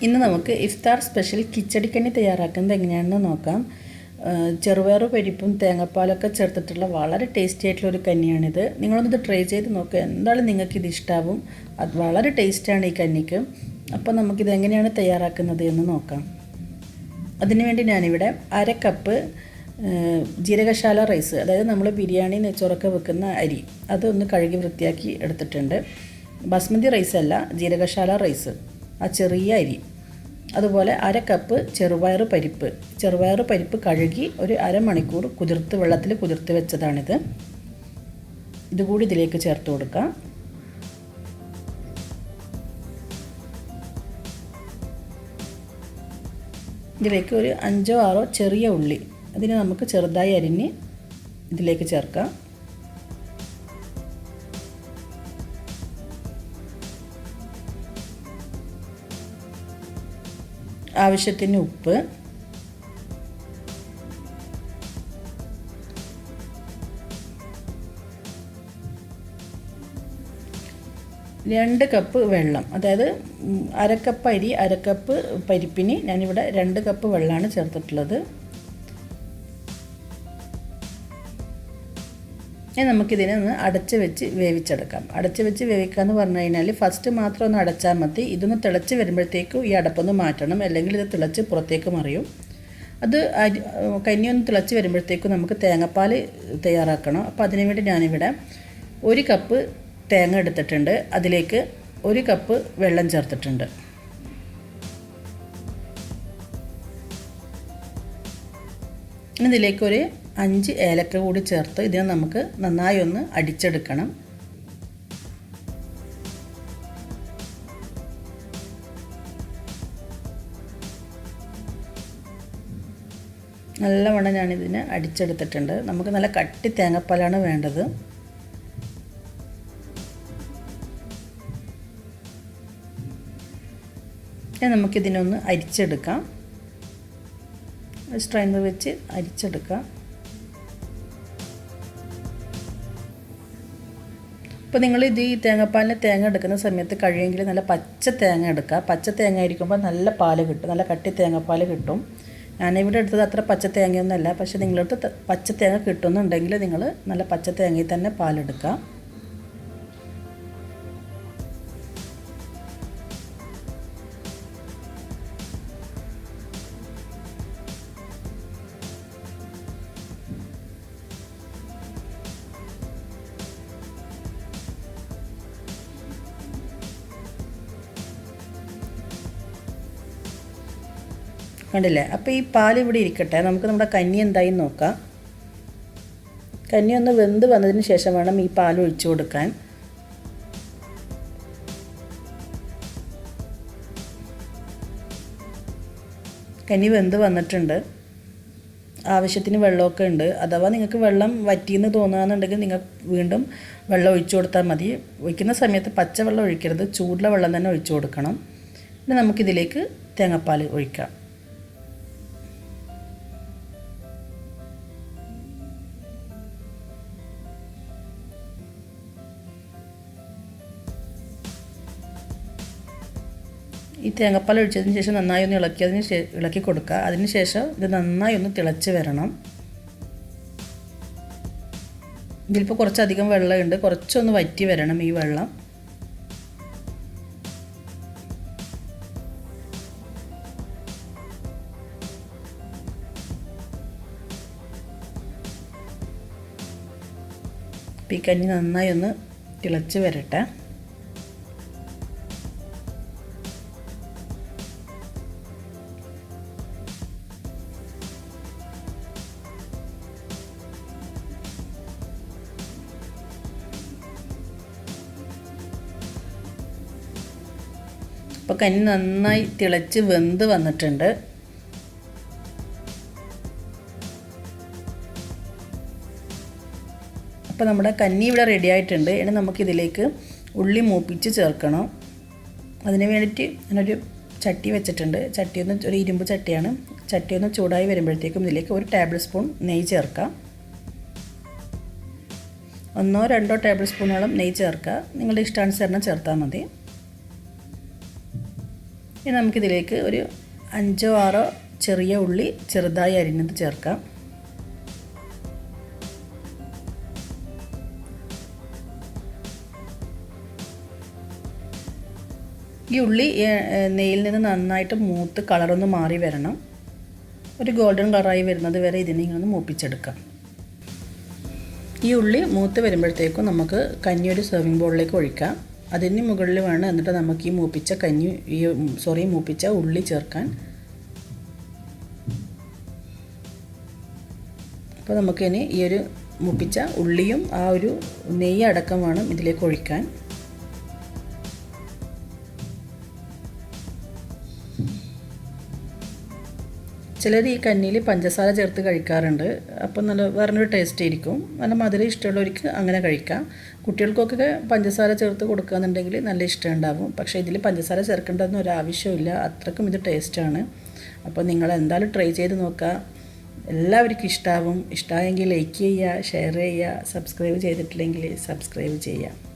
ഇന്ന് നമുക്ക് ഇഫ്താർ സ്പെഷ്യൽ കിച്ചടിക്കഞ്ഞി തയ്യാറാക്കുന്നത് എങ്ങനെയാണെന്ന് നോക്കാം. ചെറുപയർ പരിപ്പും തേങ്ങാപ്പാലൊക്കെ ചേർത്തിട്ടുള്ള വളരെ ടേസ്റ്റി ആയിട്ടുള്ള ഒരു കഞ്ഞിയാണിത്. നിങ്ങളൊന്നിത് ട്രൈ ചെയ്ത് നോക്കുക, എന്തായാലും നിങ്ങൾക്കിത് ഇഷ്ടാവും. അത് വളരെ ടേസ്റ്റാണ് ഈ കഞ്ഞിക്ക്. അപ്പോൾ നമുക്കിത് എങ്ങനെയാണ് തയ്യാറാക്കുന്നത് എന്ന് നോക്കാം. അതിനുവേണ്ടി ഞാനിവിടെ 1/2 കപ്പ് ജീരകശാല റൈസ്, അതായത് നമ്മൾ ബിരിയാണി നെയ്ച്ചോറൊക്കെ വെക്കുന്ന അരി, അതൊന്ന് കഴുകി വൃത്തിയാക്കി എടുത്തിട്ടുണ്ട്. ബാസ്മതി റൈസ് അല്ല, ജീരകശാല റൈസ്, ആ ചെറിയ അരി. അതുപോലെ 1/2 കപ്പ് ചെറുപയർ പരിപ്പ് കഴുകി ഒരു അരമണിക്കൂർ വെള്ളത്തിൽ കുതിർത്ത് വെച്ചതാണിത്. ഇതുകൂടി ഇതിലേക്ക് ചേർത്ത് കൊടുക്കാം. ഇതിലേക്ക് ഒരു 5 or 6 ചെറിയ ഉള്ളി, അതിനെ നമുക്ക് ചെറുതായി അരിഞ്ഞ് ഇതിലേക്ക് ചേർക്കാം. ആവശ്യത്തിന് ഉപ്പ്, രണ്ട് കപ്പ് വെള്ളം, അതായത് 1/2 കപ്പ് അരി 1/2 കപ്പ് പരിപ്പിന് ഞാനിവിടെ 2 കപ്പ് വെള്ളമാണ് ചേർത്തിട്ടുള്ളത്. ഇനി നമുക്കിതിനെ ഒന്ന് അടച്ച് വെച്ച് വേവിച്ചെടുക്കാം. അടച്ച് വെച്ച് വേവിക്കുക എന്ന് പറഞ്ഞു കഴിഞ്ഞാൽ ഫസ്റ്റ് മാത്രം ഒന്ന് അടച്ചാൽ മതി. ഇതൊന്ന് തിളച്ച് വരുമ്പോഴത്തേക്കും ഈ അടപ്പൊന്ന് മാറ്റണം, അല്ലെങ്കിൽ ഇത് തിളച്ച് പുറത്തേക്ക് മറിയും. അത് കഞ്ഞി ഒന്ന് തിളച്ച് വരുമ്പോഴത്തേക്കും നമുക്ക് തേങ്ങാപ്പാൽ തയ്യാറാക്കണം. അപ്പോൾ അതിനുവേണ്ടി ഞാനിവിടെ 1 കപ്പ് തേങ്ങ എടുത്തിട്ടുണ്ട്. അതിലേക്ക് 1 കപ്പ് വെള്ളം ചേർത്തിട്ടുണ്ട്. ഇനി ഇതിലേക്ക് ഒരു 5 ഏലക്ക കൂടി ചേർത്ത് ഇതിനെ നമുക്ക് നന്നായി ഒന്ന് അടിച്ചെടുക്കണം. നല്ലവണ്ണം ഞാനിതിനെ അടിച്ചെടുത്തിട്ടുണ്ട്. നമുക്ക് നല്ല കട്ടി തേങ്ങാപ്പാലാണ് വേണ്ടത്. നമുക്കിതിനൊന്ന് അരിച്ചെടുക്കാം. സ്ട്രെയിനർ വെച്ച് അരിച്ചെടുക്കാം. ഇപ്പോൾ നിങ്ങളിത് ഈ തേങ്ങാപ്പാലിന് തേങ്ങ എടുക്കുന്ന സമയത്ത് കഴിയുമെങ്കിൽ നല്ല പച്ച തേങ്ങ എടുക്കുക. പച്ച തേങ്ങ ആയിരിക്കുമ്പോൾ നല്ല പാല് കിട്ടും, നല്ല കട്ടി തേങ്ങാപ്പാൽ കിട്ടും. ഞാനിവിടെ എടുത്തത് അത്ര പച്ച തേങ്ങയൊന്നുമല്ല, പക്ഷേ നിങ്ങളടുത്ത് പച്ച തേങ്ങ കിട്ടുന്നുണ്ടെങ്കിൽ നിങ്ങൾ നല്ല പച്ച തേങ്ങയിൽ തന്നെ പാലെടുക്കുക. കണ്ടില്ലേ? അപ്പോൾ ഈ പാൽ ഇവിടെ ഇരിക്കട്ടെ, നമുക്ക് നമ്മുടെ കഞ്ഞി എന്തായി നോക്കാം. കഞ്ഞി ഒന്ന് വെന്ത് വന്നതിന് ശേഷം വേണം ഈ പാൽ ഒഴിച്ചു കൊടുക്കാൻ. കഞ്ഞി വെന്ത് വന്നിട്ടുണ്ട്. ആവശ്യത്തിന് വെള്ളമൊക്കെ ഉണ്ട്. അഥവാ നിങ്ങൾക്ക് വെള്ളം വറ്റിയെന്ന് തോന്നുകയാണെന്നുണ്ടെങ്കിൽ നിങ്ങൾ വീണ്ടും വെള്ളം ഒഴിച്ചു കൊടുത്താൽ മതി. ഒഴിക്കുന്ന സമയത്ത് പച്ചവെള്ളം ഒഴിക്കരുത്, ചൂടുള്ള വെള്ളം തന്നെ ഒഴിച്ചു കൊടുക്കണം. പിന്നെ നമുക്കിതിലേക്ക് തേങ്ങാപ്പാൽ ഒഴിക്കാം. ഈ തേങ്ങാപ്പാൽ ഒഴിച്ചതിന് ശേഷം നന്നായി ഒന്ന് ഇളക്കി കൊടുക്കുക. അതിന് ശേഷം ഇത് നന്നായി ഒന്ന് തിളച്ച് വരണം. ഇതിലിപ്പോൾ കുറച്ചധികം വെള്ളമുണ്ട്, കുറച്ചൊന്ന് വറ്റി വരണം ഈ വെള്ളം. ഈ കഞ്ഞി നന്നായി ഒന്ന് തിളച്ച് വരട്ടെ. അപ്പോൾ കഞ്ഞി നന്നായി തിളച്ച് വെന്ത് വന്നിട്ടുണ്ട്. അപ്പോൾ നമ്മുടെ കഞ്ഞി ഇവിടെ റെഡി ആയിട്ടുണ്ട്. ഇനി നമുക്കിതിലേക്ക് ഉള്ളി മൂപ്പിച്ച് ചേർക്കണം. അതിന് വേണ്ടിയിട്ട് ഞാനൊരു ചട്ടി വെച്ചിട്ടുണ്ട്. ഒരു ഇരുമ്പ് ചട്ടിയാണ്. ചട്ടി ഒന്ന് ചൂടായി വരുമ്പോഴത്തേക്കും ഇതിലേക്ക് 1 ടേബിൾ സ്പൂൺ നെയ്യ് ചേർക്കാം. 1-2 ടേബിൾ സ്പൂണോളം നെയ്യ് ചേർക്കുക. നിങ്ങളുടെ ഇഷ്ടാനുസരണം ചേർത്താൽ മതി. ഇനി നമുക്കിതിലേക്ക് ഒരു 5-6 ചെറിയ ഉള്ളി ചെറുതായി അരിഞ്ഞത് ചേർക്കാം. ഈ ഉള്ളി നെയ്യിൽ നിന്ന് നന്നായിട്ട് മൂത്ത് കളറൊന്ന് മാറി വരണം. ഒരു ഗോൾഡൻ കളറായി വരുന്നത് വരെ ഇതിനെ ഇങ്ങനെ മൂപ്പിച്ചെടുക്കാം. ഈ ഉള്ളി മൂത്ത് വരുമ്പോഴത്തേക്കും നമുക്ക് കഞ്ഞി ഒരു സെർവിങ് ബൗളിലേക്ക് ഒഴിക്കാം. അതിന് മുകളിൽ വേണം എന്നിട്ട് നമുക്ക് ഈ മൂപ്പിച്ച ഉള്ളി ചേർക്കാൻ. അപ്പോൾ നമുക്കിനി ഈ ഒരു മൂപ്പിച്ച ഉള്ളിയും ആ ഒരു നെയ്യ് അടക്കം വേണം ഇതിലേക്ക് ഒഴിക്കാൻ. ചിലർ ഈ കഞ്ഞിയിൽ പഞ്ചസാര ചേർത്ത് കഴിക്കാറുണ്ട്. അപ്പം നല്ല വേറൊരു ടേസ്റ്റ് ആയിരിക്കും. നല്ല മധുരം ഇഷ്ടമുള്ളവർക്ക് അങ്ങനെ കഴിക്കാം. കുട്ടികൾക്കൊക്കെ പഞ്ചസാര ചേർത്ത് കൊടുക്കുകയെന്നുണ്ടെങ്കിൽ നല്ല ഇഷ്ടം ഉണ്ടാകും. പക്ഷേ ഇതിൽ പഞ്ചസാര ചേർക്കേണ്ടതൊന്നും ഒരാവശ്യമില്ല. അത്രക്കും ഇത് ടേസ്റ്റാണ്. അപ്പോൾ നിങ്ങൾ എന്തായാലും ട്രൈ ചെയ്ത് നോക്കുക. എല്ലാവർക്കും ഇഷ്ടമാവും. ഇഷ്ടമായെങ്കിൽ ലൈക്ക് ചെയ്യുക, ഷെയർ ചെയ്യുക, സബ്സ്ക്രൈബ് ചെയ്തിട്ടില്ലെങ്കിൽ സബ്സ്ക്രൈബ് ചെയ്യുക.